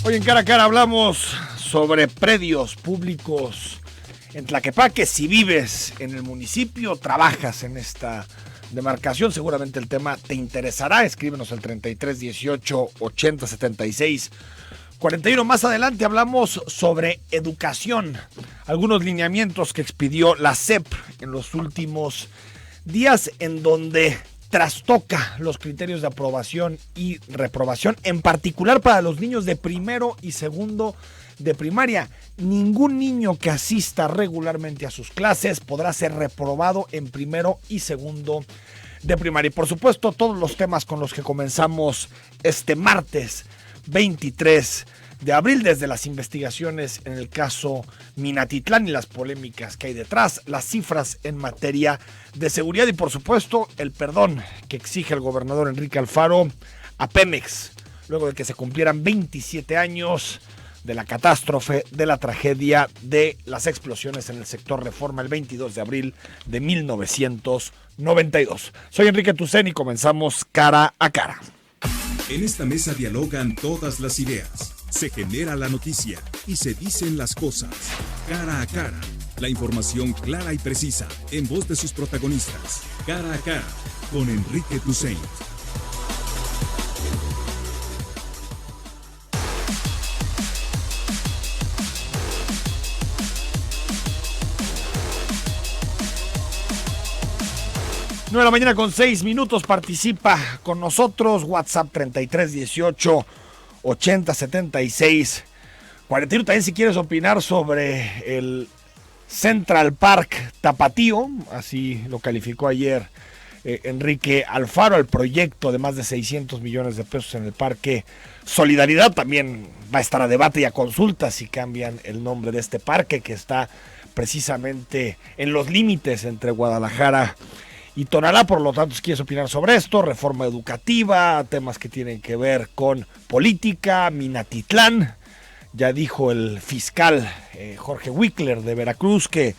Hoy en Cara a Cara hablamos sobre predios públicos en Tlaquepaque. Si vives en el municipio, trabajas en esta demarcación, seguramente el tema te interesará. Escríbenos al 33 18 80 76 41. Más adelante hablamos sobre educación, algunos lineamientos que expidió la SEP en los últimos días, en donde trastoca los criterios de aprobación y reprobación, en particular para los niños de primero y segundo de primaria. Ningún niño que asista regularmente a sus clases podrá ser reprobado en primero y segundo de primaria. Y por supuesto, todos los temas con los que comenzamos este martes 23 de abril, desde las investigaciones en el caso Minatitlán y las polémicas que hay detrás, las cifras en materia de seguridad y por supuesto el perdón que exige el gobernador Enrique Alfaro a Pemex, luego de que se cumplieran 27 años de la catástrofe, de la tragedia de las explosiones en el sector Reforma el 22 de abril de 1992. Soy Enrique Tucen y comenzamos Cara a Cara. En esta mesa dialogan todas las ideas, se genera la noticia y se dicen las cosas. Cara a Cara, la información clara y precisa en voz de sus protagonistas. Cara a Cara, con Enrique Tucen. De la mañana con 6 minutos, participa con nosotros, WhatsApp 33 18 80 76 41. También si quieres opinar sobre el Central Park Tapatío, así lo calificó ayer Enrique Alfaro, el proyecto de más de 600 millones de pesos en el Parque Solidaridad. También va a estar a debate y a consulta si cambian el nombre de este parque, que está precisamente en los límites entre Guadalajara y Tonalá. Por lo tanto, si quieres opinar sobre esto, reforma educativa, temas que tienen que ver con política, Minatitlán. Ya dijo el fiscal Jorge Wickler de Veracruz que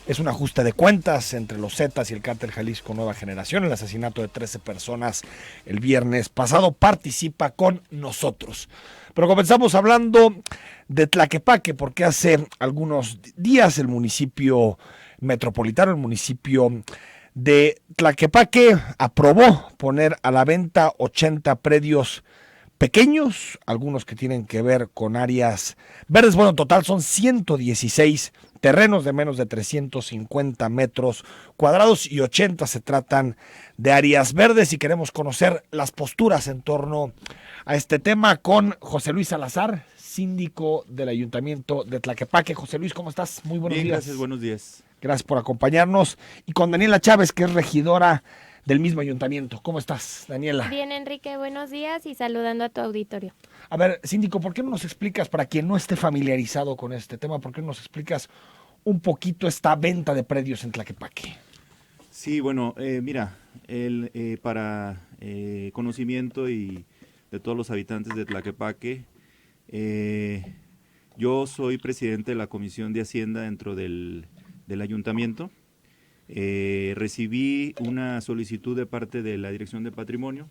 es un ajuste de cuentas entre los Zetas y el Cártel Jalisco Nueva Generación. El asesinato de 13 personas el viernes pasado. Participa con nosotros. Pero comenzamos hablando de Tlaquepaque, porque hace algunos días el municipio metropolitano, el municipio de Tlaquepaque, aprobó poner a la venta 80 predios pequeños, algunos que tienen que ver con áreas verdes. Bueno, en total son 116 terrenos de menos de 350 metros cuadrados y 80 se tratan de áreas verdes, y queremos conocer las posturas en torno a este tema con José Luis Salazar, síndico del Ayuntamiento de Tlaquepaque. José Luis, ¿cómo estás? Muy buenos días. Gracias, buenos días. Gracias por acompañarnos. Y con Daniela Chávez, que es regidora del mismo ayuntamiento. ¿Cómo estás, Daniela? Bien, Enrique, buenos días y saludando a tu auditorio. A ver, síndico, ¿por qué no nos explicas, para quien no esté familiarizado con este tema, por qué no nos explicas un poquito esta venta de predios en Tlaquepaque? Sí, bueno, mira, para conocimiento y de todos los habitantes de Tlaquepaque, yo soy presidente de la Comisión de Hacienda dentro del ayuntamiento. Recibí una solicitud de parte de la Dirección de Patrimonio,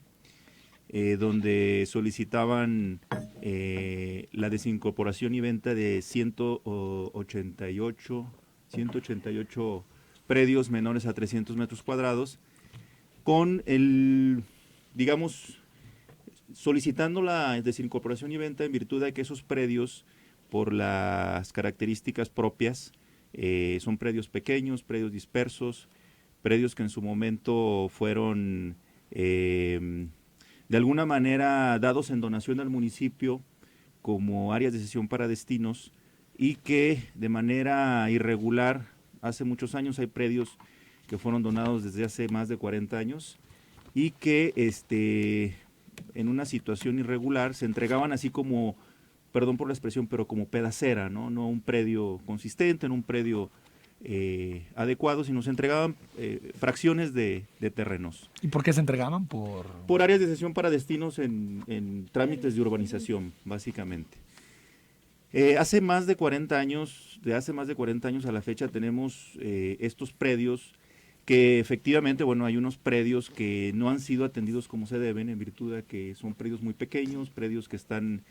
donde solicitaban la desincorporación y venta de 188 predios menores a 300 metros cuadrados, con solicitando la desincorporación y venta en virtud de que esos predios, por las características propias, son predios pequeños, predios dispersos, predios que en su momento fueron de alguna manera dados en donación al municipio como áreas de cesión para destinos, y que de manera irregular, hace muchos años hay predios que fueron donados desde hace más de 40 años y que en una situación irregular se entregaban así como, perdón por la expresión, pero como pedacera, no un predio consistente, no un predio adecuado, sino se entregaban fracciones de terrenos. ¿Y por qué se entregaban? Por áreas de cesión para destinos en trámites de urbanización, básicamente. Hace más de 40 años a la fecha tenemos estos predios que efectivamente, bueno, hay unos predios que no han sido atendidos como se deben en virtud de que son predios muy pequeños, predios que están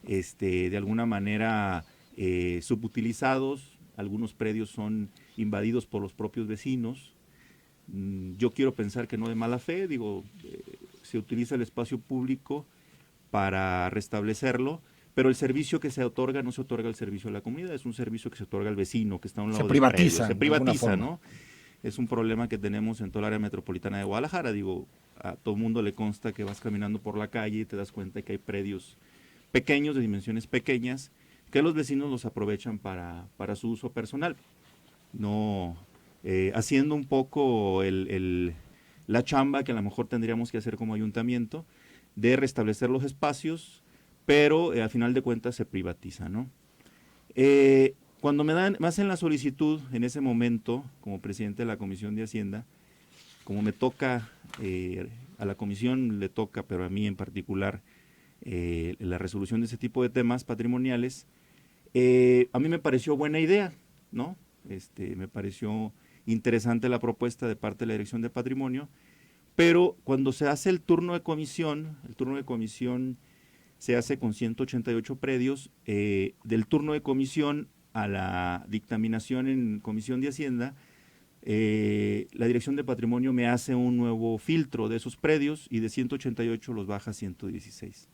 de alguna manera subutilizados, algunos predios son invadidos por los propios vecinos. Yo quiero pensar que no de mala fe, se utiliza el espacio público para restablecerlo, pero el servicio que se otorga no se otorga al servicio a la comunidad, es un servicio que se otorga al vecino que está a un lado del predio. Se privatiza, ¿no? Es un problema que tenemos en toda el área metropolitana de Guadalajara. A todo el mundo le consta que vas caminando por la calle y te das cuenta que hay predios pequeños, de dimensiones pequeñas, que los vecinos los aprovechan para su uso personal. No, haciendo un poco la chamba que a lo mejor tendríamos que hacer como ayuntamiento, de restablecer los espacios, pero al final de cuentas se privatiza, ¿no? Cuando me hacen la solicitud en ese momento, como presidente de la Comisión de Hacienda, como me toca, a la comisión le toca, pero a mí en particular, la resolución de ese tipo de temas patrimoniales, a mí me pareció buena idea, ¿no? Me pareció interesante la propuesta de parte de la Dirección de Patrimonio, pero cuando se hace el turno de comisión se hace con 188 predios, del turno de comisión a la dictaminación en Comisión de Hacienda, la Dirección de Patrimonio me hace un nuevo filtro de esos predios y de 188 los baja a 116.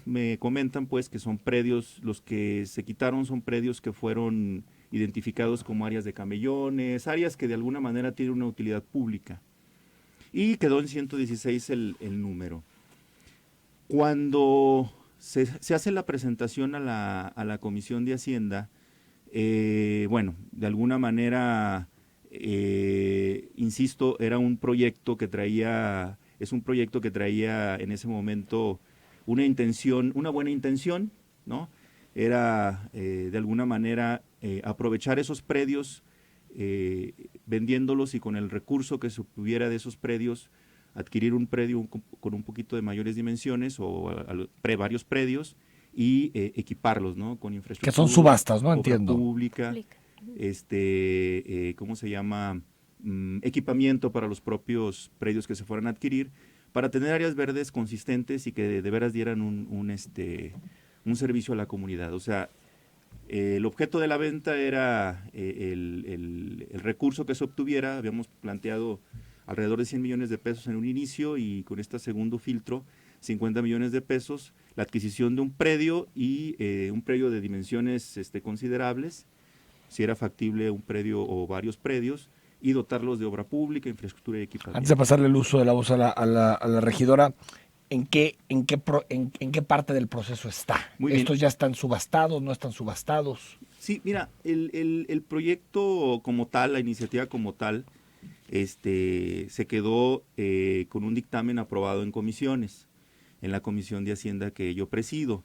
Me comentan pues que son predios, los que se quitaron son predios que fueron identificados como áreas de camellones, áreas que de alguna manera tienen una utilidad pública. Y quedó en 116 el número. Cuando se hace la presentación a la Comisión de Hacienda, de alguna manera, insisto, era un proyecto que traía en ese momento una buena intención, ¿no? Era de alguna manera aprovechar esos predios, vendiéndolos y con el recurso que se obtuviera de esos predios, adquirir un predio con un poquito de mayores dimensiones o varios predios y equiparlos, ¿no? Con infraestructura. Que son subastas, ¿no? Obra Entiendo. Pública, ¿cómo se llama? Equipamiento para los propios predios que se fueran a adquirir, para tener áreas verdes consistentes y que de veras dieran un servicio a la comunidad. O sea, el objeto de la venta era el recurso que se obtuviera. Habíamos planteado alrededor de 100 millones de pesos en un inicio y con este segundo filtro, 50 millones de pesos, la adquisición de un predio y un predio de dimensiones considerables, si era factible un predio o varios predios, y dotarlos de obra pública, infraestructura y equipamiento. Antes de pasarle el uso de la voz a la regidora, ¿en qué parte del proceso está? ¿Estos ya están subastados, no están subastados? Sí, mira, el proyecto como tal, la iniciativa como tal, se quedó con un dictamen aprobado en comisiones, en la Comisión de Hacienda que yo presido.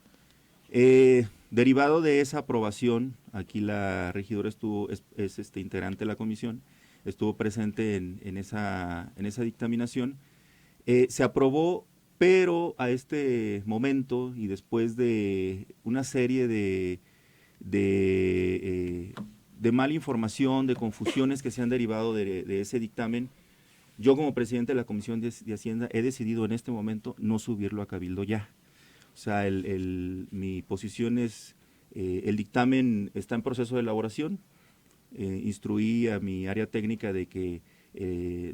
Derivado de esa aprobación, aquí la regidora es integrante de la comisión, estuvo presente en esa dictaminación. Se aprobó, pero a este momento y después de una serie de mala información, de confusiones que se han derivado de ese dictamen, yo como presidente de la Comisión de Hacienda he decidido en este momento no subirlo a Cabildo ya. O sea, mi posición es, el dictamen está en proceso de elaboración. Instruí a mi área técnica de que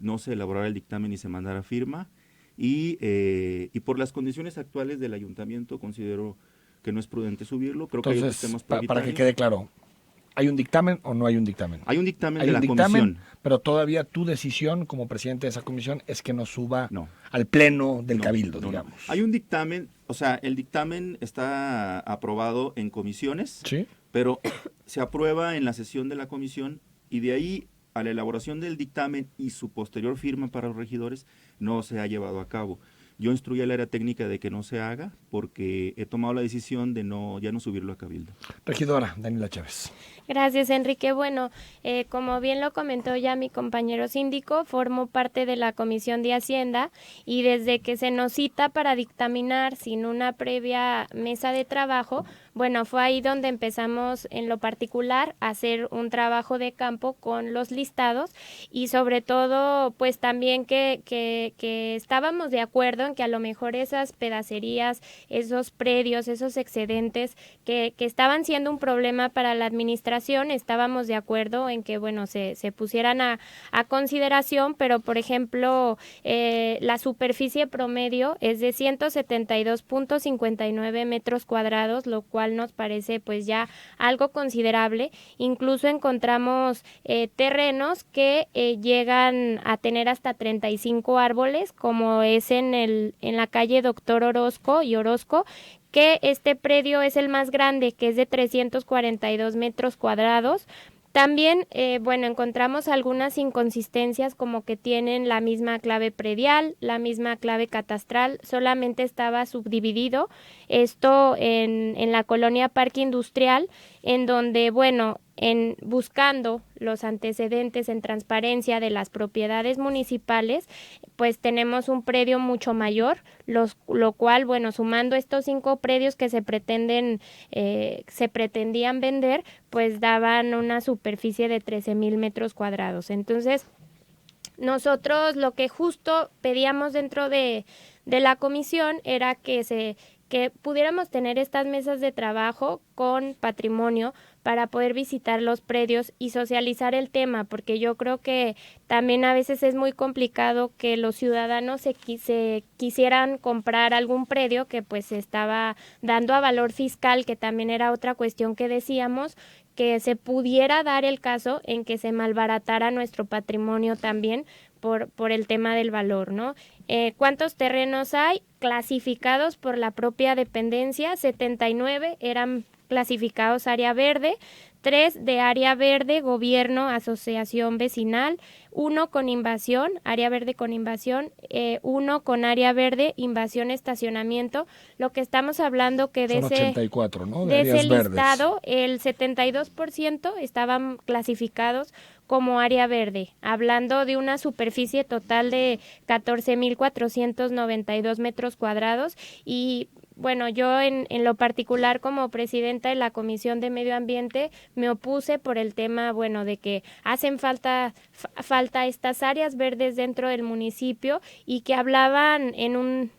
no se elaborara el dictamen y se mandara firma, y por las condiciones actuales del ayuntamiento considero que no es prudente subirlo. Creo que hay otros temas prioritarios. Para que quede claro, ¿hay un dictamen o no hay un dictamen? Hay un dictamen de la comisión. Pero todavía tu decisión como presidente de esa comisión es que no suba al pleno del cabildo, digamos. Hay un dictamen, o sea, el dictamen está aprobado en comisiones, ¿sí? Pero se aprueba en la sesión de la comisión y de ahí a la elaboración del dictamen y su posterior firma para los regidores no se ha llevado a cabo. Yo instruí al área técnica de que no se haga porque he tomado la decisión de ya no subirlo a Cabildo. Regidora Daniela Chávez. Gracias, Enrique. Bueno, como bien lo comentó ya mi compañero síndico, formo parte de la Comisión de Hacienda y desde que se nos cita para dictaminar sin una previa mesa de trabajo, bueno, fue ahí donde empezamos en lo particular a hacer un trabajo de campo con los listados y sobre todo pues también que estábamos de acuerdo en que a lo mejor esas pedacerías, esos predios, esos excedentes que estaban siendo un problema para la administración, estábamos de acuerdo en que bueno se pusieran a consideración, pero por ejemplo la superficie promedio es de 172.59 metros cuadrados, lo cual nos parece pues ya algo considerable. Incluso encontramos terrenos que llegan a tener hasta 35 árboles, como es en la calle Doctor Orozco y Orozco, que este predio es el más grande, que es de 342 metros cuadrados. También, bueno, encontramos algunas inconsistencias como que tienen la misma clave predial, la misma clave catastral, solamente estaba subdividido. Esto en la colonia Parque Industrial, en donde, bueno, en buscando los antecedentes en transparencia de las propiedades municipales, pues tenemos un predio mucho mayor, lo cual, bueno, sumando estos 5 predios que se pretendían vender, pues daban una superficie de 13,000 metros cuadrados. Entonces, nosotros lo que justo pedíamos dentro de la comisión era que pudiéramos tener estas mesas de trabajo con patrimonio para poder visitar los predios y socializar el tema, porque yo creo que también a veces es muy complicado que los ciudadanos se quisieran comprar algún predio que pues se estaba dando a valor fiscal, que también era otra cuestión que decíamos, que se pudiera dar el caso en que se malbaratara nuestro patrimonio también por el tema del valor, ¿no? ¿Cuántos terrenos hay clasificados por la propia dependencia? 79 eran clasificados área verde, 3 de área verde, gobierno, asociación vecinal, 1 con invasión, área verde con invasión, 1 con área verde, invasión, estacionamiento. Lo que estamos hablando que de son ese 84, ¿no? de ese áreas listado, verdes. el 72% estaban clasificados como área verde, hablando de una superficie total de 14,492 metros cuadrados. Y bueno, yo en lo particular como presidenta de la Comisión de Medio Ambiente me opuse por el tema, bueno, de que hacen falta estas áreas verdes dentro del municipio y que hablaban en un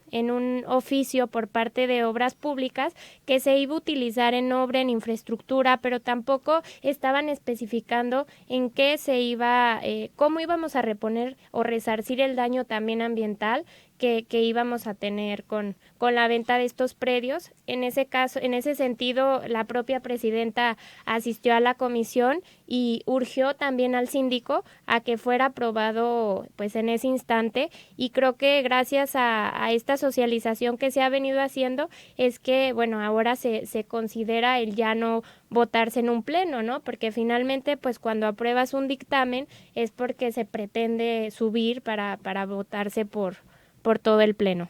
oficio por parte de Obras Públicas que se iba a utilizar en obra, en infraestructura, pero tampoco estaban especificando en qué se iba, cómo íbamos a reponer o resarcir el daño también ambiental que íbamos a tener con la venta de estos predios. En ese caso, en ese sentido, la propia presidenta asistió a la comisión y urgió también al síndico a que fuera aprobado pues en ese instante, y creo que gracias a esta socialización que se ha venido haciendo es que bueno, ahora se considera el ya no votarse en un pleno, ¿no? Porque finalmente pues cuando apruebas un dictamen es porque se pretende subir para votarse por todo el pleno.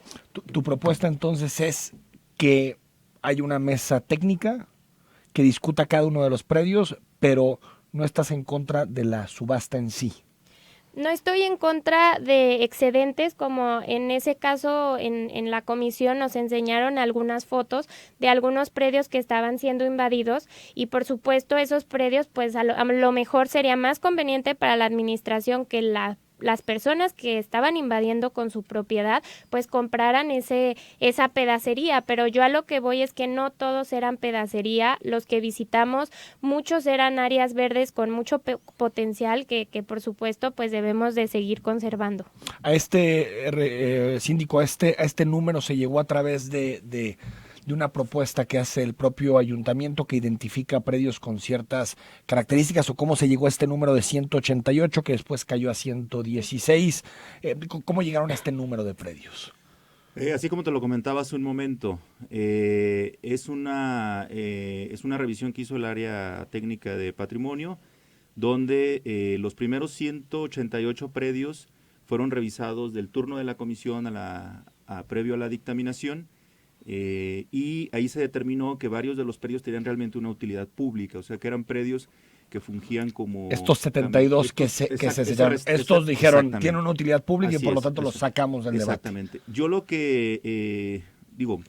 Tu propuesta entonces es que hay una mesa técnica que discuta cada uno de los predios, pero no estás en contra de la subasta en sí. No estoy en contra de excedentes, como en ese caso en la comisión nos enseñaron algunas fotos de algunos predios que estaban siendo invadidos, y por supuesto esos predios pues a lo mejor sería más conveniente para la administración que las personas que estaban invadiendo con su propiedad pues compraran esa pedacería, pero yo a lo que voy es que no todos eran pedacería, los que visitamos muchos eran áreas verdes con mucho potencial que por supuesto pues debemos de seguir conservando. A síndico, a este número se llegó a través de una propuesta que hace el propio ayuntamiento que identifica predios con ciertas características, o cómo se llegó a este número de 188 que después cayó a 116. ¿Cómo llegaron a este número de predios? Así como te lo comentaba hace un momento, es una revisión que hizo el área técnica de patrimonio, donde los primeros 188 predios fueron revisados del turno de la comisión previo a la dictaminación. Y ahí se determinó que varios de los predios tenían realmente una utilidad pública, o sea que eran predios que fungían como... Estos 72 que se sellaron, estos dijeron tienen una utilidad pública y por lo tanto los sacamos del debate. Exactamente. Yo lo que digo,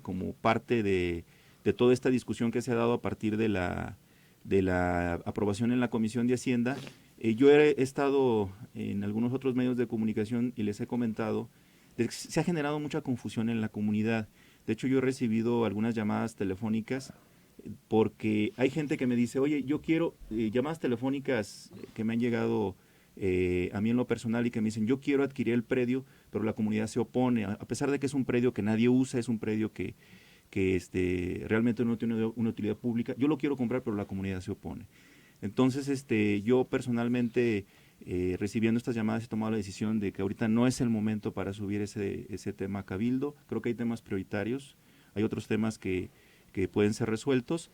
como parte de de toda esta discusión que se ha dado a partir de la aprobación en la Comisión de Hacienda. Yo he estado en algunos otros medios de comunicación y les he comentado de que se ha generado mucha confusión en la comunidad. De hecho, yo he recibido algunas llamadas telefónicas porque hay gente que me dice, oye, yo quiero llamadas telefónicas que me han llegado a mí en lo personal y que me dicen, yo quiero adquirir el predio, pero la comunidad se opone, a pesar de que es un predio que nadie usa, es un predio que realmente no tiene una utilidad pública, yo lo quiero comprar, pero la comunidad se opone. Entonces, yo personalmente, recibiendo estas llamadas, he tomado la decisión de que ahorita no es el momento para subir ese tema a Cabildo. Creo que hay temas prioritarios, hay otros temas que pueden ser resueltos.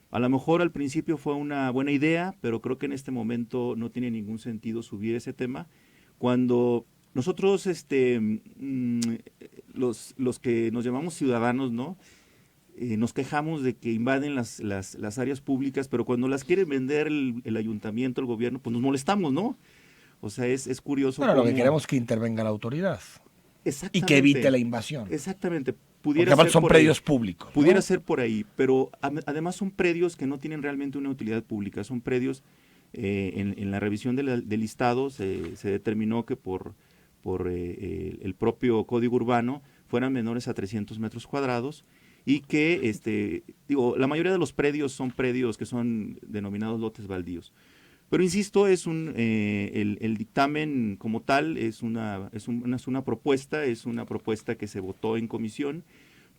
A lo mejor al principio fue una buena idea, pero creo que en este momento no tiene ningún sentido subir ese tema. Cuando nosotros, los que nos llamamos ciudadanos, ¿no? Nos quejamos de que invaden las áreas públicas, pero cuando las quiere vender el ayuntamiento, el gobierno, pues nos molestamos, ¿no? O sea, es curioso. Bueno, lo que queremos es que intervenga la autoridad. Exactamente. Y que evite la invasión. Exactamente. Porque aparte son predios públicos. Pudiera ser por ahí, pero además son predios que no tienen realmente una utilidad pública. Son predios, en la revisión del listado se determinó que por el propio Código Urbano fueran menores a 300 metros cuadrados y que, la mayoría de los predios son predios que son denominados lotes baldíos. Pero insisto, el dictamen como tal es una propuesta que se votó en comisión,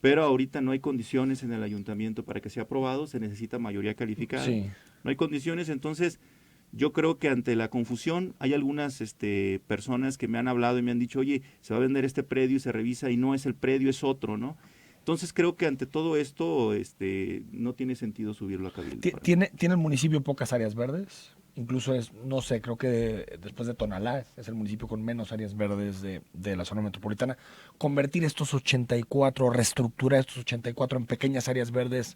pero ahorita no hay condiciones en el ayuntamiento para que sea aprobado, se necesita mayoría calificada. Sí. No hay condiciones, entonces yo creo que ante la confusión hay algunas personas que me han hablado y me han dicho, oye, se va a vender este predio y se revisa y no es el predio, es otro, ¿no? Entonces creo que ante todo esto no tiene sentido subirlo a Cabildo. ¿Tiene el municipio pocas áreas verdes? Incluso no sé, creo que después de Tonalá es el municipio con menos áreas verdes de la zona metropolitana. Convertir estos 84, reestructurar estos 84 en pequeñas áreas verdes,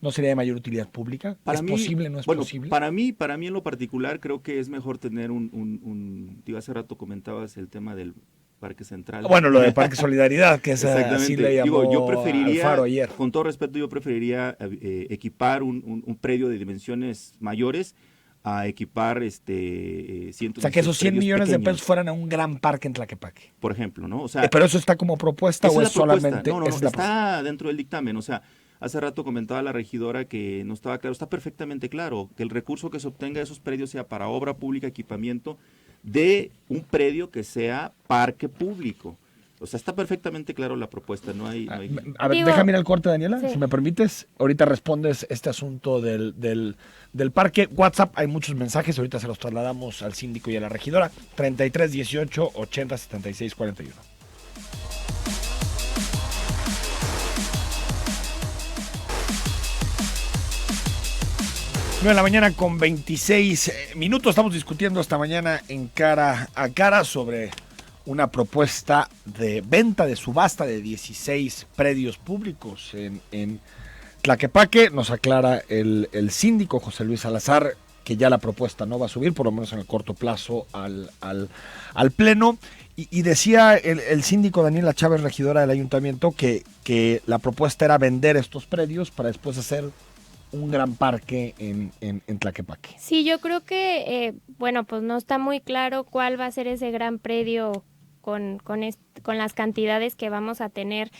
¿no sería de mayor utilidad pública? ¿Es posible, no es posible? Para mí en lo particular creo que es mejor tener hace rato comentabas el tema del Parque Central. Bueno, lo de Parque Solidaridad, que es así le llamó yo preferiría, Alfaro ayer. Con todo respeto, yo preferiría equipar un predio de dimensiones mayores a equipar o sea, que esos 100 millones pequeños de pesos fueran a un gran parque en Tlaquepaque. Por ejemplo, ¿no? O sea, ¿pero eso está como propuesta o es solamente...? No, está dentro del dictamen. O sea, hace rato comentaba la regidora que no estaba claro. Está perfectamente claro que el recurso que se obtenga de esos predios sea para obra pública, equipamiento de un predio que sea parque público. O sea, está perfectamente claro la propuesta, no hay... A ver, déjame ir al corte, Daniela, sí. Si me permites. Ahorita respondes este asunto del parque. WhatsApp, hay muchos mensajes, ahorita se los trasladamos al síndico y a la regidora. 33 18 80 76 41. De la mañana con 26 minutos. Estamos discutiendo esta mañana en Cara a Cara sobre una propuesta de venta, de subasta de 16 predios públicos en Tlaquepaque. Nos aclara el síndico José Luis Salazar que ya la propuesta no va a subir, por lo menos en el corto plazo, al Pleno. Y decía el síndico Daniela Chávez, regidora del ayuntamiento, que la propuesta era vender estos predios para después hacer un gran parque en Tlaquepaque. Sí, yo creo que, pues no está muy claro cuál va a ser ese gran predio con las cantidades que vamos a tener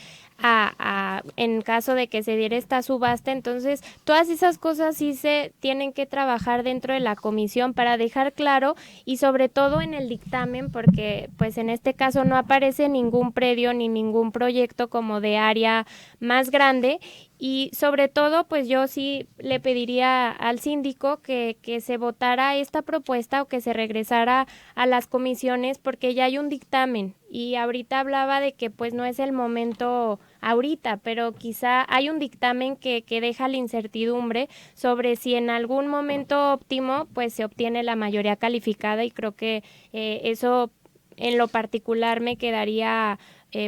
en caso de que se diera esta subasta. Entonces, todas esas cosas sí se tienen que trabajar dentro de la comisión para dejar claro, y sobre todo en el dictamen, porque pues en este caso no aparece ningún predio ni ningún proyecto como de área más grande. Y sobre todo, pues yo sí le pediría al síndico que se votara esta propuesta o que se regresara a las comisiones, porque ya hay un dictamen. Y ahorita hablaba de que pues no es el momento ahorita, pero quizá hay un dictamen que deja la incertidumbre sobre si en algún momento óptimo pues se obtiene la mayoría calificada, y creo que eso en lo particular me quedaría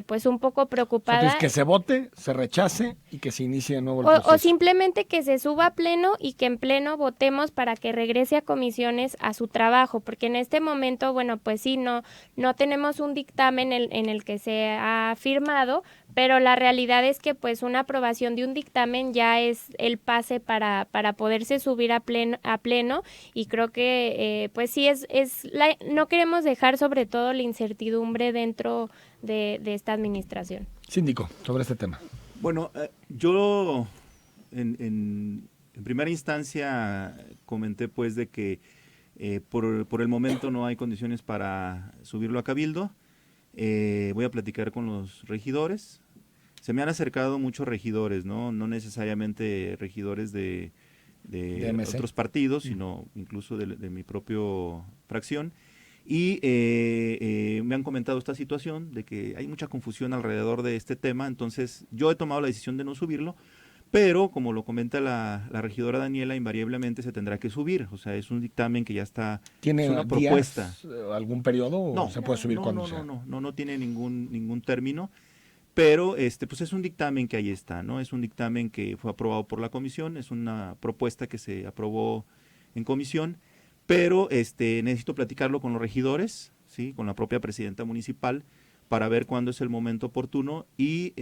pues un poco preocupada. Entonces, que se vote, se rechace y que se inicie de nuevo el proceso. O simplemente que se suba a Pleno y que en Pleno votemos para que regrese a comisiones a su trabajo, porque en este momento, pues sí, no tenemos un dictamen en el que se ha firmado, pero la realidad es que pues una aprobación de un dictamen ya es el pase para poderse subir a pleno y creo que pues sí no queremos dejar sobre todo la incertidumbre dentro de esta administración. Síndico, sobre este tema. Bueno, yo en primera instancia comenté pues de que por el momento no hay condiciones para subirlo a Cabildo. Voy a platicar con los regidores. Se me han acercado muchos regidores, no necesariamente regidores de otros partidos, sino incluso de mi propio fracción. Y me han comentado esta situación de que hay mucha confusión alrededor de este tema, entonces yo he tomado la decisión de no subirlo, pero como lo comenta la regidora Daniela, invariablemente se tendrá que subir, o sea, es un dictamen que ya está, ¿Tiene es una propuesta. algún periodo o No, se puede subir cuando sea? no tiene ningún término, pero pues es un dictamen que ahí está, ¿no? Es un dictamen que fue aprobado por la comisión, es una propuesta que se aprobó en comisión, pero necesito platicarlo con los regidores, ¿sí? Con la propia presidenta municipal, para ver cuándo es el momento oportuno y,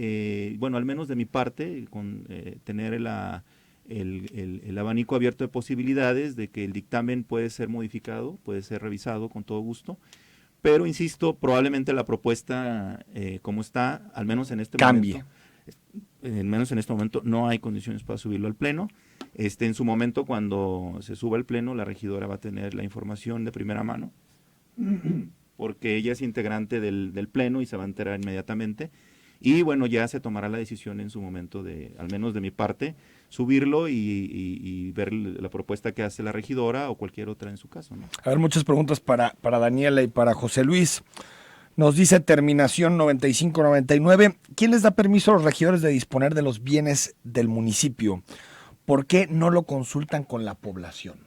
bueno, al menos de mi parte, con tener el abanico abierto de posibilidades de que el dictamen puede ser modificado, puede ser revisado con todo gusto, pero insisto, probablemente la propuesta como está, al menos en este cambie. Al menos en este momento no hay condiciones para subirlo al pleno. En su momento, cuando se suba al pleno, la regidora va a tener la información de primera mano, porque ella es integrante del pleno y se va a enterar inmediatamente. Y bueno, ya se tomará la decisión en su momento de, al menos de mi parte, subirlo y ver la propuesta que hace la regidora o cualquier otra en su caso, ¿no? A ver, muchas preguntas para Daniela y para José Luis. Nos dice terminación 9599. ¿Quién les da permiso a los regidores de disponer de los bienes del municipio? ¿Por qué no lo consultan con la población?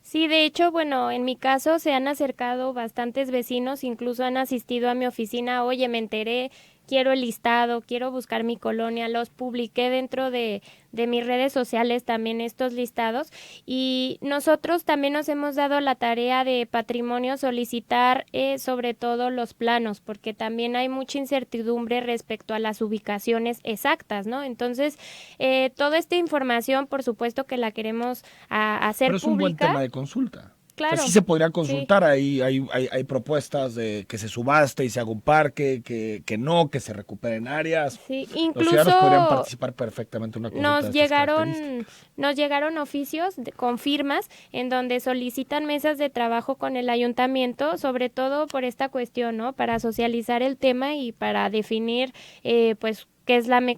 Sí, de hecho, bueno, en mi caso se han acercado bastantes vecinos, incluso han asistido a mi oficina, oye, me enteré, quiero el listado, quiero buscar mi colonia, los publiqué dentro de mis redes sociales también estos listados y nosotros también nos hemos dado la tarea de patrimonio solicitar sobre todo los planos, porque también hay mucha incertidumbre respecto a las ubicaciones exactas, ¿no? Entonces, toda esta información, por supuesto que la queremos hacer pública. Pero es un buen tema de consulta. Claro. O sea, sí se podría consultar, sí. hay propuestas de que se subaste y se haga un parque, que no, que se recuperen áreas. Sí, Los incluso ciudadanos podrían participar perfectamente en una consulta nos llegaron oficios con firmas en donde solicitan mesas de trabajo con el ayuntamiento, sobre todo por esta cuestión, ¿no? Para socializar el tema y para definir, pues,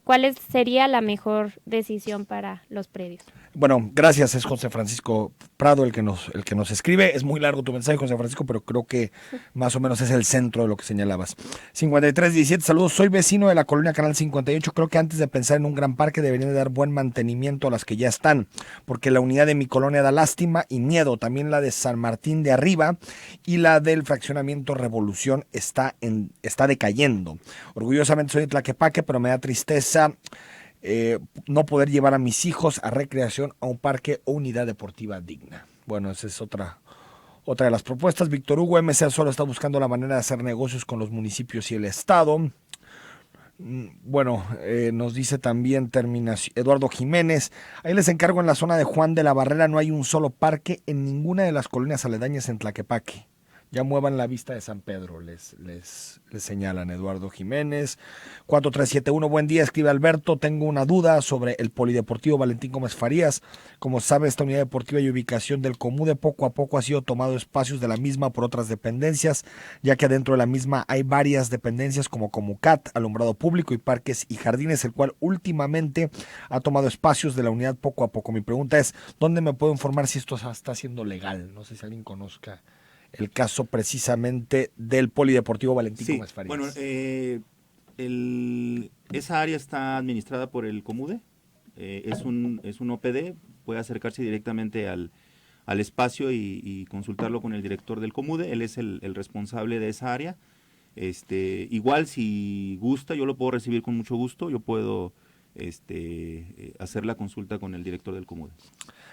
cuál sería la mejor decisión para los predios. Bueno, gracias, es José Francisco Prado el que nos escribe. Es muy largo tu mensaje, José Francisco, pero creo que más o menos es el centro de lo que señalabas. 5317, saludos, soy vecino de la colonia Canal 58. Creo que antes de pensar en un gran parque deberían de dar buen mantenimiento a las que ya están, porque la unidad de mi colonia da lástima y miedo. También la de San Martín de Arriba y la del fraccionamiento Revolución está decayendo. Orgullosamente soy de Tlaquepaque, pero me da tristeza no poder llevar a mis hijos a recreación a un parque o unidad deportiva digna. Bueno, esa es otra de las propuestas. Víctor Hugo MC solo está buscando la manera de hacer negocios con los municipios y el Estado. Bueno, nos dice también Eduardo Jiménez, ahí les encargo, en la zona de Juan de la Barrera no hay un solo parque en ninguna de las colonias aledañas en Tlaquepaque. Ya muevan la vista de San Pedro, les señalan. Eduardo Jiménez. 4371, buen día, escribe Alberto. Tengo una duda sobre el Polideportivo Valentín Gómez Farías. Como sabe, esta unidad deportiva y ubicación del Comude poco a poco ha sido tomado espacios de la misma por otras dependencias, ya que adentro de la misma hay varias dependencias como Comucat, Alumbrado Público y Parques y Jardines, el cual últimamente ha tomado espacios de la unidad poco a poco. Mi pregunta es, ¿dónde me puedo informar si esto está siendo legal? No sé si alguien conozca el caso precisamente del Polideportivo Valentín Gómez Farías. Bueno, esa área está administrada por el Comude, es un OPD, puede acercarse directamente al espacio y consultarlo con el director del Comude, él es el responsable de esa área. Igual si gusta, yo lo puedo recibir con mucho gusto, yo puedo hacer la consulta con el director del COMUDE.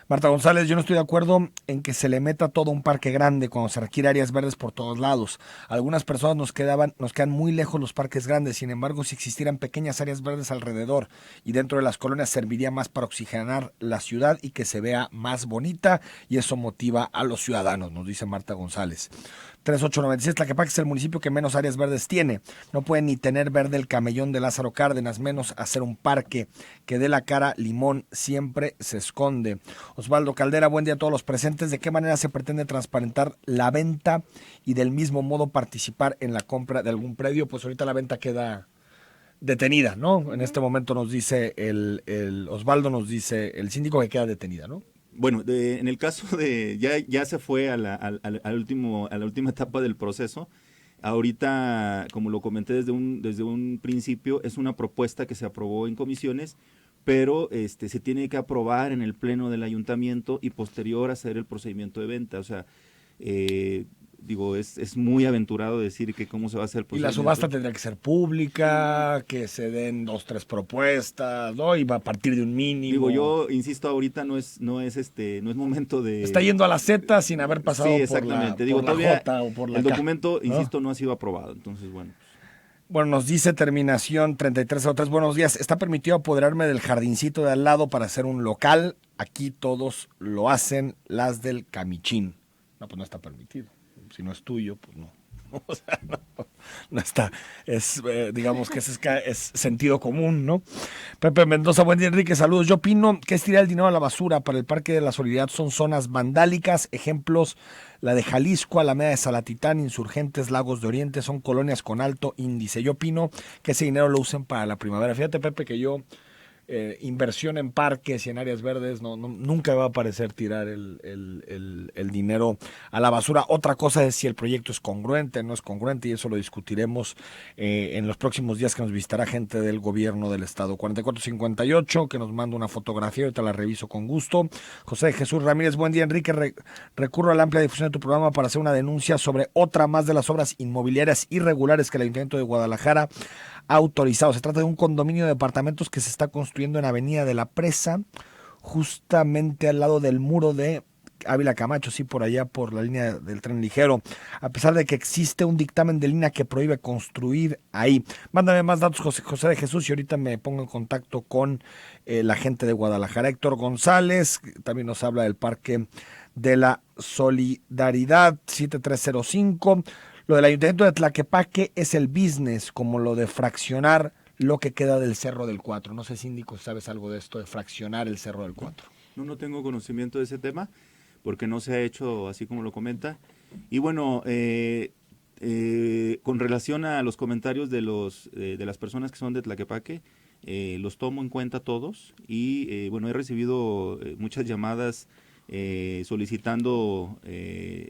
Marta González, yo no estoy de acuerdo en que se le meta todo un parque grande cuando se requiere áreas verdes por todos lados. Algunas personas nos quedan muy lejos los parques grandes, sin embargo, si existieran pequeñas áreas verdes alrededor y dentro de las colonias serviría más para oxigenar la ciudad y que se vea más bonita, y eso motiva a los ciudadanos, nos dice Marta González. 3896, Tlaquepaque es el municipio que menos áreas verdes tiene. No puede ni tener verde el camellón de Lázaro Cárdenas, menos hacer un parque que dé la cara limón, siempre se esconde. Osvaldo Caldera, buen día a todos los presentes. ¿De qué manera se pretende transparentar la venta y del mismo modo participar en la compra de algún predio? Pues ahorita la venta queda detenida, ¿no? En este momento nos dice el Osvaldo, nos dice el síndico que queda detenida, ¿no? Bueno, en el caso de, ya se fue a la última etapa del proceso. Ahorita, como lo comenté desde un principio, es una propuesta que se aprobó en comisiones, pero se tiene que aprobar en el pleno del ayuntamiento y posterior hacer el procedimiento de venta. O sea, es muy aventurado decir que cómo se va a hacer el procedimiento. Y la subasta tendría que ser pública, que se den 2, 3 propuestas, ¿no? Y va a partir de un mínimo. Yo insisto, ahorita no es momento de... Está yendo a la Z sin haber pasado por la J o por la el K, documento, ¿no? insisto, no ha sido aprobado. Entonces, bueno. Bueno, nos dice terminación 3303, buenos días. ¿Está permitido apoderarme del jardincito de al lado para hacer un local? Aquí todos lo hacen, las del Camichín. No, pues no está permitido. Si no es tuyo, pues no. O sea, no está. Digamos que es sentido común, ¿no? Pepe Mendoza, buen día, Enrique, saludos. Yo opino que es tirar el dinero a la basura. Para el Parque de la Solidaridad son zonas vandálicas. Ejemplos, la de Jalisco, Alameda de Salatitán, Insurgentes, Lagos de Oriente, son colonias con alto índice. Yo opino que ese dinero lo usen para la primavera. Fíjate, Pepe, que yo... inversión en parques y en áreas verdes, nunca va a parecer tirar el dinero a la basura. Otra cosa es si el proyecto es congruente, no es congruente, y eso lo discutiremos en los próximos días, que nos visitará gente del gobierno del estado. 4458, que nos manda una fotografía, ahorita la reviso con gusto. José Jesús Ramírez, buen día, Enrique, recurro a la amplia difusión de tu programa para hacer una denuncia sobre otra más de las obras inmobiliarias irregulares que el Ayuntamiento de Guadalajara ha autorizado. Se trata de un condominio de departamentos que se está construyendo en Avenida de la Presa, justamente al lado del muro de Ávila Camacho, sí, por allá por la línea del tren ligero, a pesar de que existe un dictamen de línea que prohíbe construir ahí. Mándame más datos, José de Jesús, y ahorita me pongo en contacto con la gente de Guadalajara. Héctor González también nos habla del Parque de la Solidaridad, 7305. Lo del Ayuntamiento de Tlaquepaque es el business, como lo de fraccionar lo que queda del Cerro del Cuatro. No sé, síndico, ¿sabes algo de esto de fraccionar el Cerro del Cuatro? No tengo conocimiento de ese tema, porque no se ha hecho así como lo comenta. Y bueno, con relación a los comentarios de las personas que son de Tlaquepaque, los tomo en cuenta todos, y bueno, he recibido muchas llamadas solicitando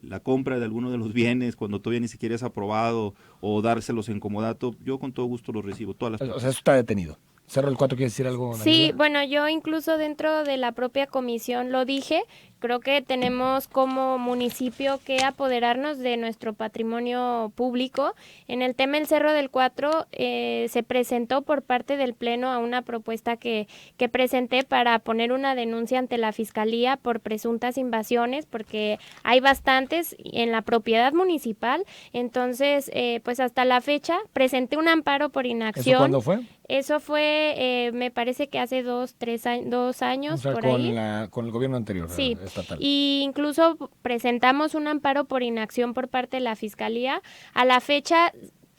la compra de alguno de los bienes cuando todavía ni siquiera es aprobado, o dárselos en comodato. Yo con todo gusto los recibo, todas las... O sea, eso está detenido. Cerro del Cuatro, ¿quiere decir algo? Sí, bueno, yo incluso dentro de la propia comisión lo dije. Creo que tenemos como municipio que apoderarnos de nuestro patrimonio público. En el tema del Cerro del Cuatro se presentó por parte del Pleno a una propuesta que presenté para poner una denuncia ante la Fiscalía por presuntas invasiones, porque hay bastantes en la propiedad municipal. Entonces, pues hasta la fecha presenté un amparo por inacción. ¿Eso cuándo fue? Eso fue, me parece que hace 2 años, o sea, por ahí. Con el gobierno anterior, sí, estatal. Y incluso presentamos un amparo por inacción por parte de la Fiscalía. A la fecha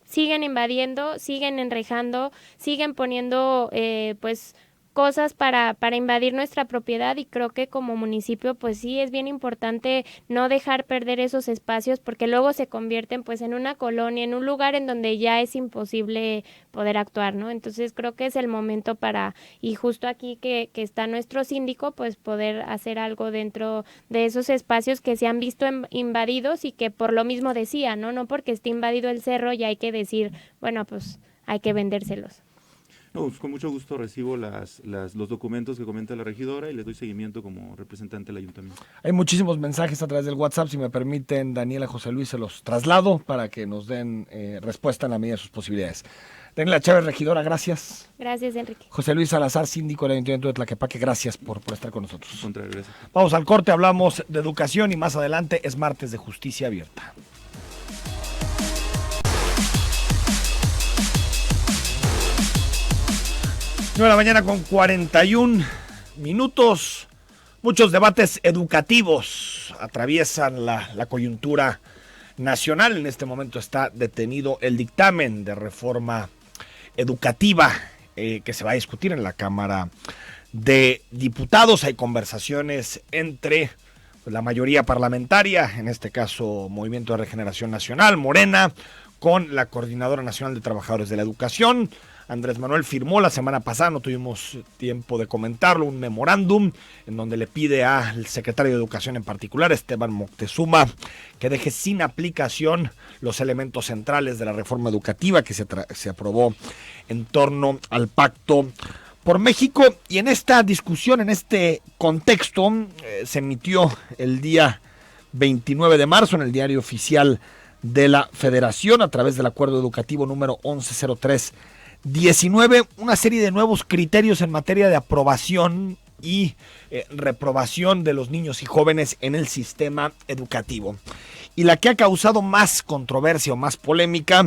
siguen invadiendo, siguen enrejando, siguen poniendo pues cosas para invadir nuestra propiedad, y creo que como municipio pues sí es bien importante no dejar perder esos espacios, porque luego se convierten pues en una colonia, en un lugar en donde ya es imposible poder actuar, ¿no? Entonces creo que es el momento para, y justo aquí que está nuestro síndico, pues poder hacer algo dentro de esos espacios que se han visto invadidos, y que por lo mismo decía, no porque esté invadido el cerro ya hay que decir, bueno, pues hay que vendérselos. No, pues con mucho gusto recibo los documentos que comenta la regidora y les doy seguimiento como representante del ayuntamiento. Hay muchísimos mensajes a través del WhatsApp. Si me permiten, Daniela, José Luis, se los traslado para que nos den respuesta en la medida de sus posibilidades. Daniela Chávez, regidora, gracias. Gracias, Enrique. José Luis Salazar, síndico del Ayuntamiento de Tlaquepaque, gracias por estar con nosotros. Gracias. Vamos al corte, hablamos de educación y más adelante es martes de Justicia Abierta. 9 con 41 minutos. Muchos debates educativos atraviesan la coyuntura nacional. En este momento está detenido el dictamen de reforma educativa que se va a discutir en la Cámara de Diputados. Hay conversaciones entre la mayoría parlamentaria, en este caso Movimiento de Regeneración Nacional, Morena, con la Coordinadora Nacional de Trabajadores de la Educación. Andrés Manuel firmó la semana pasada, no tuvimos tiempo de comentarlo, un memorándum en donde le pide al secretario de Educación en particular, Esteban Moctezuma, que deje sin aplicación los elementos centrales de la reforma educativa que se aprobó en torno al Pacto por México. Y en esta discusión, en este contexto, se emitió el día 29 de marzo en el Diario Oficial de la Federación, a través del Acuerdo Educativo número 1103-19, una serie de nuevos criterios en materia de aprobación y reprobación de los niños y jóvenes en el sistema educativo. Y la que ha causado más controversia o más polémica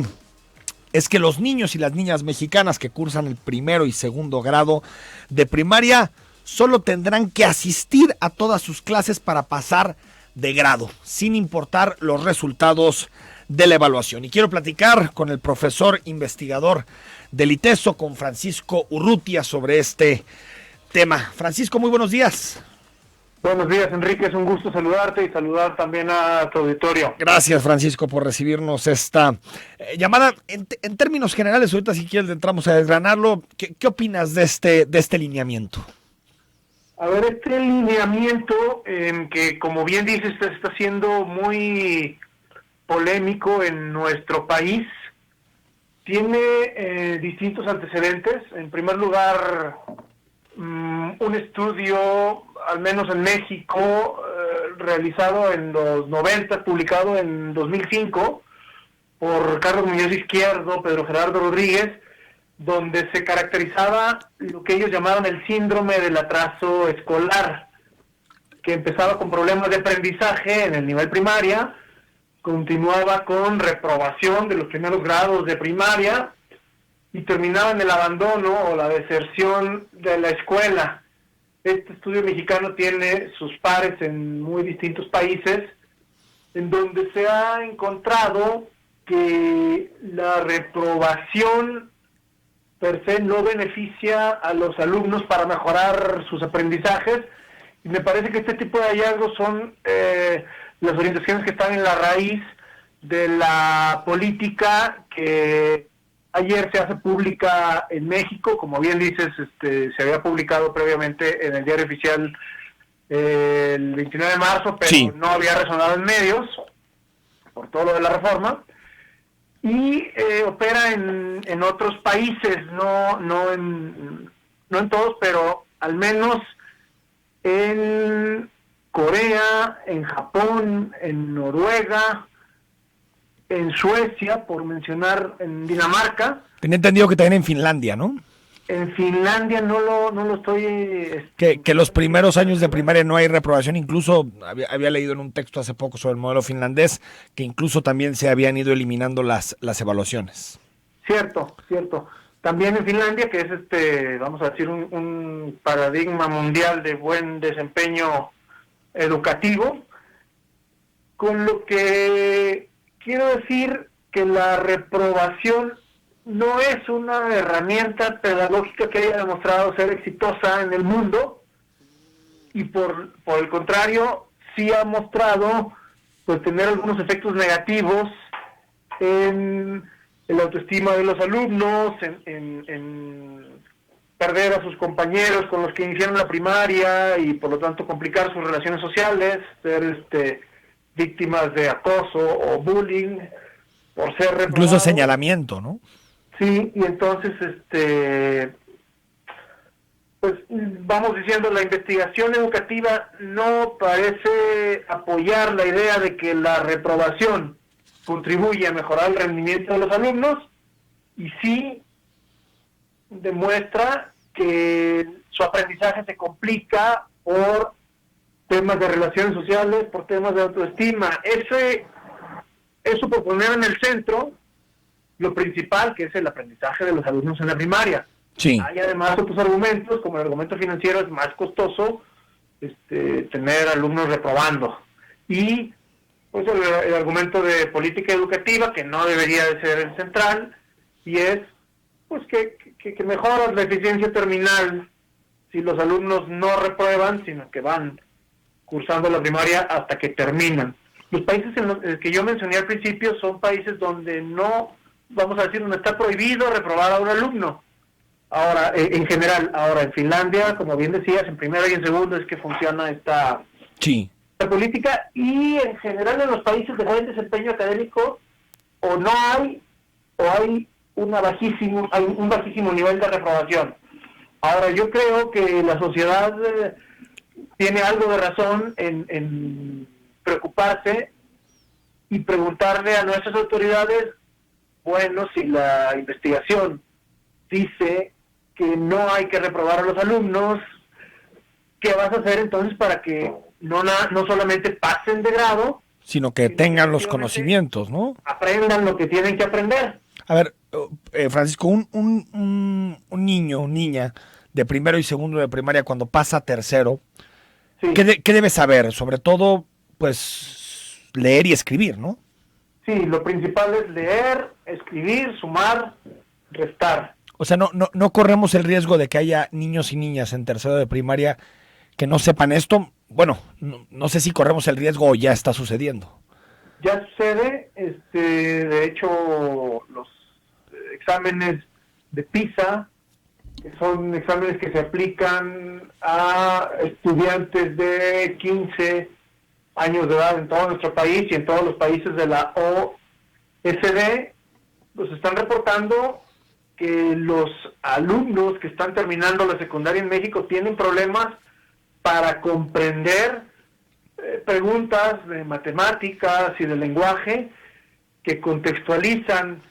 es que los niños y las niñas mexicanas que cursan el primero y segundo grado de primaria solo tendrán que asistir a todas sus clases para pasar de grado, sin importar los resultados de la evaluación. Y quiero platicar con el profesor investigador del ITESO, con Francisco Urrutia, sobre este tema. Francisco, muy buenos días. Buenos días, Enrique, es un gusto saludarte y saludar también a tu auditorio. Gracias, Francisco, por recibirnos esta llamada. En términos generales, ahorita si quieres entramos a desgranarlo, ¿qué opinas de este lineamiento? A ver, este lineamiento, que como bien dices, está siendo muy polémico en nuestro país, tiene distintos antecedentes. En primer lugar, un estudio, al menos en México, realizado en los 90, publicado en 2005, por Carlos Muñoz Izquierdo, Pedro Gerardo Rodríguez, donde se caracterizaba lo que ellos llamaban el síndrome del atraso escolar, que empezaba con problemas de aprendizaje en el nivel primaria, continuaba con reprobación de los primeros grados de primaria y terminaba en el abandono o la deserción de la escuela. Este estudio mexicano tiene sus pares en muy distintos países, en donde se ha encontrado que la reprobación per se no beneficia a los alumnos para mejorar sus aprendizajes, y me parece que este tipo de hallazgos son las orientaciones que están en la raíz de la política que ayer se hace pública en México. Como bien dices, se había publicado previamente en el Diario Oficial el 29 de marzo, pero sí, no había resonado en medios por todo lo de la reforma, y opera en otros países, no en todos, pero al menos en Corea, en Japón, en Noruega, en Suecia, por mencionar, en Dinamarca. Tenía entendido que también en Finlandia, ¿no? En Finlandia no lo estoy... Que los primeros años de primaria no hay reprobación. Incluso había leído en un texto hace poco sobre el modelo finlandés que incluso también se habían ido eliminando las evaluaciones. Cierto. También en Finlandia, que es vamos a decir, un paradigma mundial de buen desempeño educativo, con lo que quiero decir que la reprobación no es una herramienta pedagógica que haya demostrado ser exitosa en el mundo, y por el contrario sí ha mostrado pues tener algunos efectos negativos en la autoestima de los alumnos, en perder a sus compañeros con los que iniciaron la primaria y por lo tanto complicar sus relaciones sociales, ser víctimas de acoso o bullying por ser reprobados. Incluso señalamiento, ¿no? Sí, y entonces, pues vamos diciendo, la investigación educativa no parece apoyar la idea de que la reprobación contribuye a mejorar el rendimiento de los alumnos, y sí demuestra que su aprendizaje se complica por temas de relaciones sociales, por temas de autoestima. Eso por poner en el centro lo principal, que es el aprendizaje de los alumnos en la primaria. Sí. Hay además otros argumentos, como el argumento financiero, es más costoso tener alumnos reprobando. Y pues el argumento de política educativa, que no debería de ser el central, y es pues que mejora la eficiencia terminal si los alumnos no reprueban, sino que van cursando la primaria hasta que terminan. Los países en los que yo mencioné al principio son países donde no, vamos a decir, donde está prohibido reprobar a un alumno. Ahora, en general, en Finlandia, como bien decías, en primero y en segundo es que funciona esta política, y en general en los países de buen desempeño académico hay un bajísimo nivel de reprobación. Ahora, yo creo que la sociedad tiene algo de razón en preocuparse y preguntarle a nuestras autoridades, bueno, si la investigación dice que no hay que reprobar a los alumnos, ¿qué vas a hacer entonces para que no solamente pasen de grado, sino que tengan los conocimientos, ¿no? Aprendan lo que tienen que aprender. A ver, Francisco, un niño, niña de primero y segundo de primaria, cuando pasa a tercero, sí. ¿Qué debe saber? Sobre todo, pues, leer y escribir, ¿no? Sí, lo principal es leer, escribir, sumar, restar. O sea, no corremos el riesgo de que haya niños y niñas en tercero de primaria que no sepan esto. Bueno, no sé si corremos el riesgo o ya está sucediendo. Ya sucede, de hecho, los exámenes de PISA, que son exámenes que se aplican a estudiantes de 15 años de edad en todo nuestro país y en todos los países de la OECD, pues están reportando que los alumnos que están terminando la secundaria en México tienen problemas para comprender preguntas de matemáticas y de lenguaje que contextualizan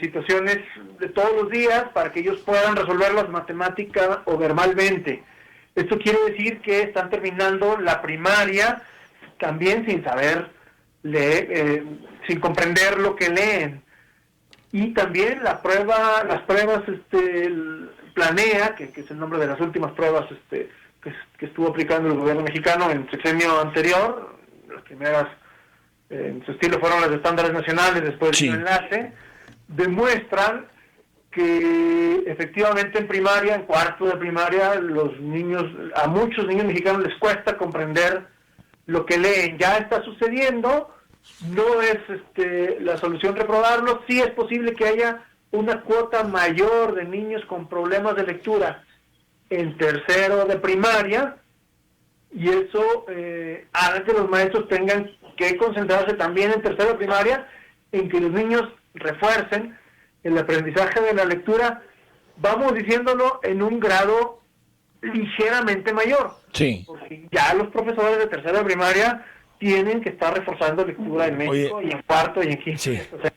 situaciones de todos los días para que ellos puedan resolverlas matemática o verbalmente. Esto quiere decir que están terminando la primaria también sin saber leer, sin comprender lo que leen. Y también las pruebas Planea, que es el nombre de las últimas pruebas que estuvo aplicando el gobierno mexicano en el sexenio anterior. Las primeras en su estilo fueron las de estándares nacionales, después del enlace, demuestran que efectivamente en primaria, en cuarto de primaria, a muchos niños mexicanos les cuesta comprender lo que leen. Ya está sucediendo, no es la solución reprobarlos. Sí es posible que haya una cuota mayor de niños con problemas de lectura en tercero de primaria, y eso haga que los maestros tengan que concentrarse también en tercero de primaria en que los niños refuercen el aprendizaje de la lectura, vamos diciéndolo, en un grado ligeramente mayor. Sí. Porque ya los profesores de tercero de primaria tienen que estar reforzando lectura en México. Oye, y en cuarto y en quinto. Sí. O sea,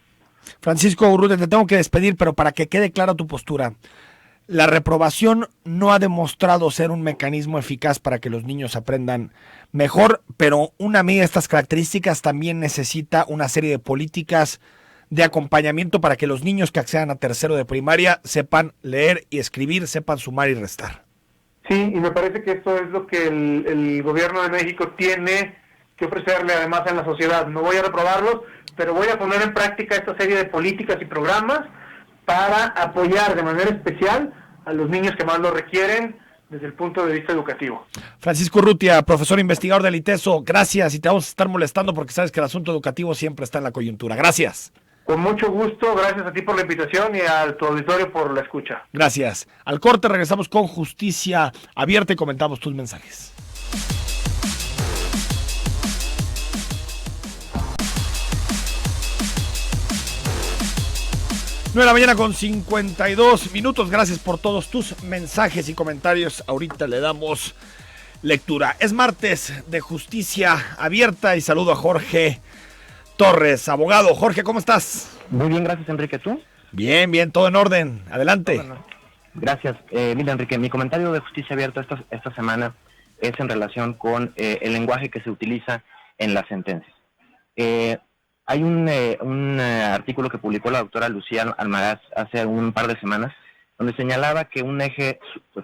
Francisco Urrutia, te tengo que despedir, pero para que quede clara tu postura, la reprobación no ha demostrado ser un mecanismo eficaz para que los niños aprendan mejor, pero una medida de estas características también necesita una serie de políticas de acompañamiento para que los niños que accedan a tercero de primaria sepan leer y escribir, sepan sumar y restar. Sí, y me parece que esto es lo que el gobierno de México tiene que ofrecerle además en la sociedad. No voy a reprobarlos, pero voy a poner en práctica esta serie de políticas y programas para apoyar de manera especial a los niños que más lo requieren desde el punto de vista educativo. Francisco Urrutia, profesor investigador del ITESO, gracias, y te vamos a estar molestando porque sabes que el asunto educativo siempre está en la coyuntura. Gracias. Con mucho gusto, gracias a ti por la invitación y a tu auditorio por la escucha. Gracias. Al corte regresamos con Justicia Abierta y comentamos tus mensajes. De la mañana con 52 minutos. Gracias por todos tus mensajes y comentarios. Ahorita le damos lectura. Es martes de Justicia Abierta y saludo a Jorge Torres, abogado. Jorge, ¿cómo estás? Muy bien, gracias, Enrique. ¿Tú? Bien, todo en orden. Adelante. Gracias. Mira, Enrique, mi comentario de Justicia Abierta esta semana es en relación con el lenguaje que se utiliza en las sentencias. Hay un artículo que publicó la doctora Lucía Almaraz hace un par de semanas, donde señalaba que un eje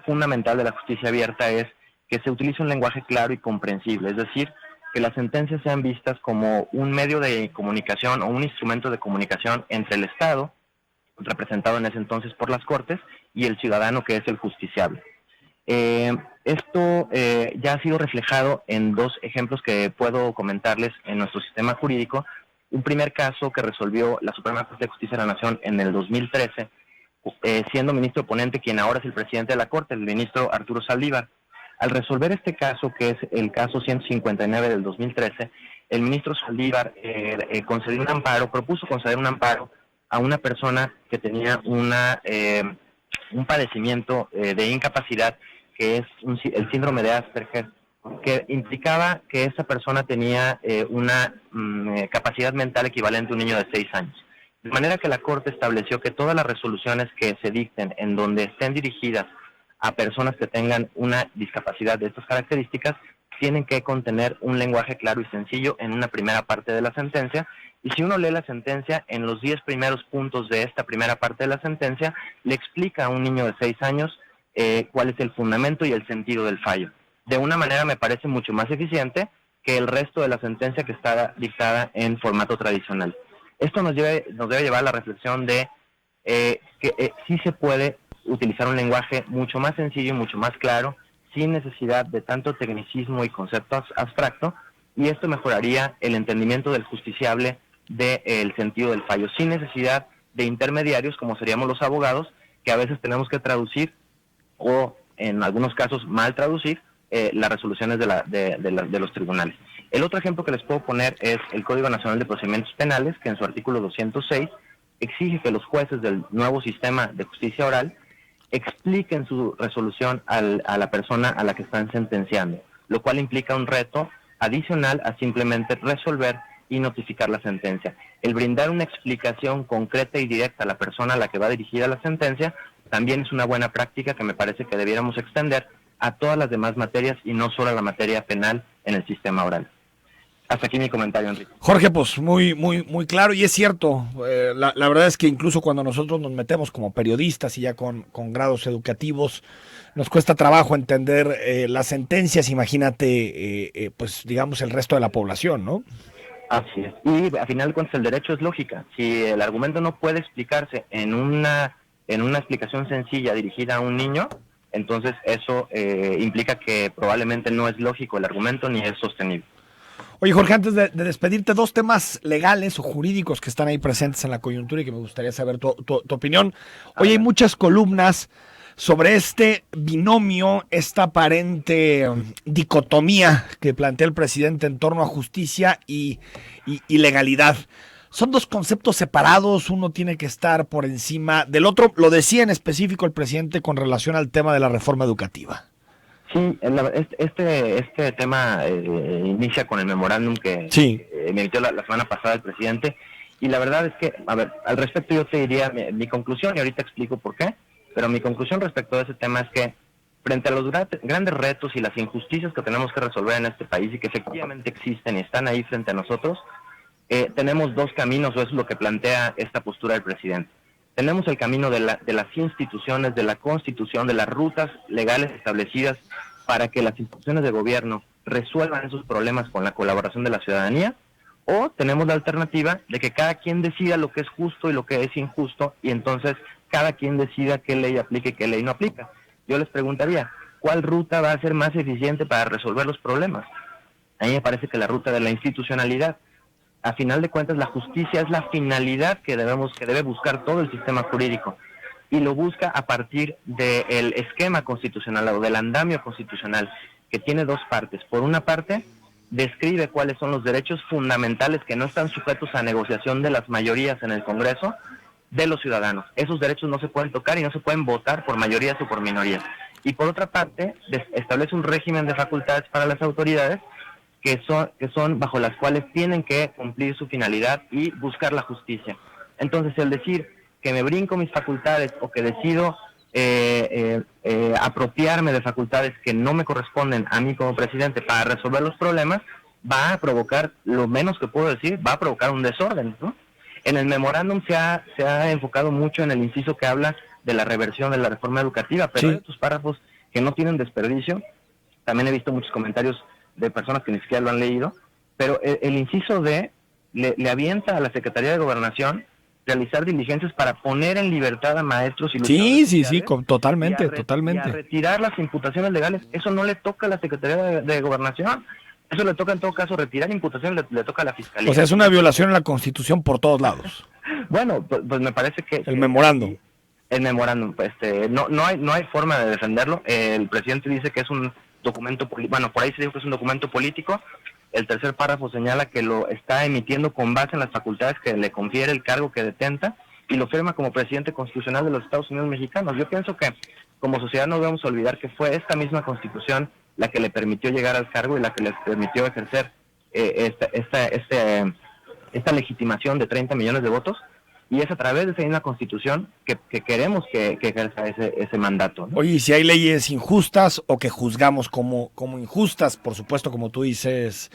fundamental de la justicia abierta es que se utilice un lenguaje claro y comprensible, es decir, que las sentencias sean vistas como un medio de comunicación o un instrumento de comunicación entre el Estado, representado en ese entonces por las Cortes, y el ciudadano, que es el justiciable. Esto ya ha sido reflejado en dos ejemplos que puedo comentarles en nuestro sistema jurídico. Un primer caso que resolvió la Suprema Corte de Justicia de la Nación en el 2013, siendo ministro ponente quien ahora es el presidente de la Corte, el ministro Arturo Saldívar. Al resolver este caso, que es el caso 159 del 2013, el ministro Saldívar concedió un amparo, propuso conceder un amparo a una persona que tenía un padecimiento de incapacidad, que es el síndrome de Asperger, que implicaba que esa persona tenía una capacidad mental equivalente a un niño de 6 años. De manera que la Corte estableció que todas las resoluciones que se dicten en donde estén dirigidas a personas que tengan una discapacidad de estas características tienen que contener un lenguaje claro y sencillo en una primera parte de la sentencia. Y si uno lee la sentencia, en los 10 primeros puntos de esta primera parte de la sentencia, le explica a un niño de 6 años cuál es el fundamento y el sentido del fallo. De una manera me parece mucho más eficiente que el resto de la sentencia que está dictada en formato tradicional. Esto nos debe llevar a la reflexión de que sí se puede utilizar un lenguaje mucho más sencillo y mucho más claro, sin necesidad de tanto tecnicismo y conceptos abstractos, y esto mejoraría el entendimiento del justiciable del sentido del fallo, sin necesidad de intermediarios como seríamos los abogados, que a veces tenemos que traducir o en algunos casos mal traducir las resoluciones de los tribunales. El otro ejemplo que les puedo poner es el Código Nacional de Procedimientos Penales, que en su artículo 206 exige que los jueces del nuevo sistema de justicia oral expliquen su resolución a la persona a la que están sentenciando, lo cual implica un reto adicional a simplemente resolver y notificar la sentencia. El brindar una explicación concreta y directa a la persona a la que va dirigida la sentencia también es una buena práctica que me parece que debiéramos extender a todas las demás materias y no solo a la materia penal en el sistema oral. Hasta aquí mi comentario, Enrique. Jorge, pues muy claro, y es cierto, la verdad es que incluso cuando nosotros nos metemos como periodistas y ya con grados educativos, nos cuesta trabajo entender las sentencias, imagínate, pues digamos el resto de la población, ¿no? Así es, y a final de cuentas el derecho es lógica. Si el argumento no puede explicarse en una explicación sencilla dirigida a un niño, entonces eso implica que probablemente no es lógico el argumento ni es sostenible. Oye, Jorge, antes de despedirte, dos temas legales o jurídicos que están ahí presentes en la coyuntura y que me gustaría saber tu opinión. Hoy hay muchas columnas sobre este binomio, esta aparente dicotomía que plantea el presidente en torno a justicia y legalidad. Son dos conceptos separados, uno tiene que estar por encima del otro. Lo decía en específico el presidente con relación al tema de la reforma educativa. Sí, este tema inicia con el memorándum que emitió la semana pasada el presidente, y la verdad es que, a ver, al respecto yo te diría mi conclusión, y ahorita explico por qué, pero mi conclusión respecto a ese tema es que frente a los grandes retos y las injusticias que tenemos que resolver en este país y que efectivamente existen y están ahí frente a nosotros, tenemos dos caminos, o eso es lo que plantea esta postura del presidente. Tenemos el camino de las instituciones, de la Constitución, de las rutas legales establecidas para que las instituciones de gobierno resuelvan esos problemas con la colaboración de la ciudadanía, o tenemos la alternativa de que cada quien decida lo que es justo y lo que es injusto, y entonces cada quien decida qué ley aplica y qué ley no aplica. Yo les preguntaría, ¿cuál ruta va a ser más eficiente para resolver los problemas? A mí me parece que la ruta de la institucionalidad. A final de cuentas, la justicia es la finalidad que debe buscar todo el sistema jurídico, y lo busca a partir del esquema constitucional o del andamio constitucional, que tiene dos partes. Por una parte, describe cuáles son los derechos fundamentales que no están sujetos a negociación de las mayorías en el Congreso de los ciudadanos. Esos derechos no se pueden tocar y no se pueden votar por mayorías o por minorías. Y por otra parte, establece un régimen de facultades para las autoridades que son bajo las cuales tienen que cumplir su finalidad y buscar la justicia. Entonces, el decir que me brinco mis facultades o que decido apropiarme de facultades que no me corresponden a mí como presidente para resolver los problemas, va a provocar, lo menos que puedo decir, va a provocar un desorden, ¿no? En el memorándum se ha enfocado mucho en el inciso que habla de la reversión de la reforma educativa, pero hay otros párrafos que no tienen desperdicio. También he visto muchos comentarios de personas que ni siquiera lo han leído, pero el inciso D le avienta a la Secretaría de Gobernación realizar diligencias para poner en libertad a maestros y luchadores Sí, totalmente. y a retirar las imputaciones legales. Eso no le toca a la Secretaría de Gobernación. Eso le toca en todo caso retirar imputaciones, le toca a la Fiscalía. O sea, es una violación a la Constitución por todos lados. Bueno, pues me parece que... El memorándum. El memorándum, no hay forma de defenderlo. El presidente dice que es un documento, bueno, por ahí se dijo que es un documento político. El tercer párrafo señala que lo está emitiendo con base en las facultades que le confiere el cargo que detenta y lo firma como presidente constitucional de los Estados Unidos mexicanos. Yo pienso que como sociedad no debemos olvidar que fue esta misma Constitución la que le permitió llegar al cargo y la que le permitió ejercer esta legitimación de 30 millones de votos, y es a través de esa misma Constitución que queremos que ejerza ese mandato, ¿no? Oye, y si hay leyes injustas o que juzgamos como injustas, por supuesto, como tú dices,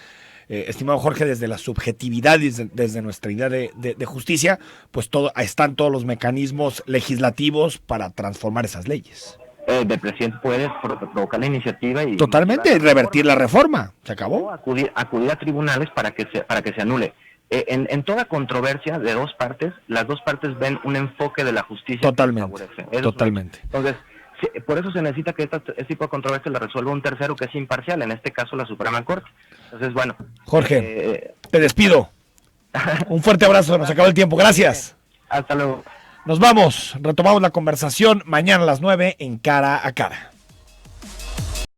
estimado Jorge, desde la subjetividad, desde nuestra idea de justicia, pues están todos los mecanismos legislativos para transformar esas leyes. El presidente puede provocar la iniciativa y... Totalmente, revertir la reforma. Se acabó. O acudir a tribunales para que se anule. En toda controversia de dos partes, las dos partes ven un enfoque de la justicia. Totalmente. Totalmente. Entonces, por eso se necesita que este tipo de controversia la resuelva un tercero que es imparcial, en este caso la Suprema Corte. Entonces, bueno. Jorge, te despido. Un fuerte abrazo, nos acabó el tiempo. Gracias. Hasta luego. Nos vamos, retomamos la conversación mañana a las 9 en Cara a Cara.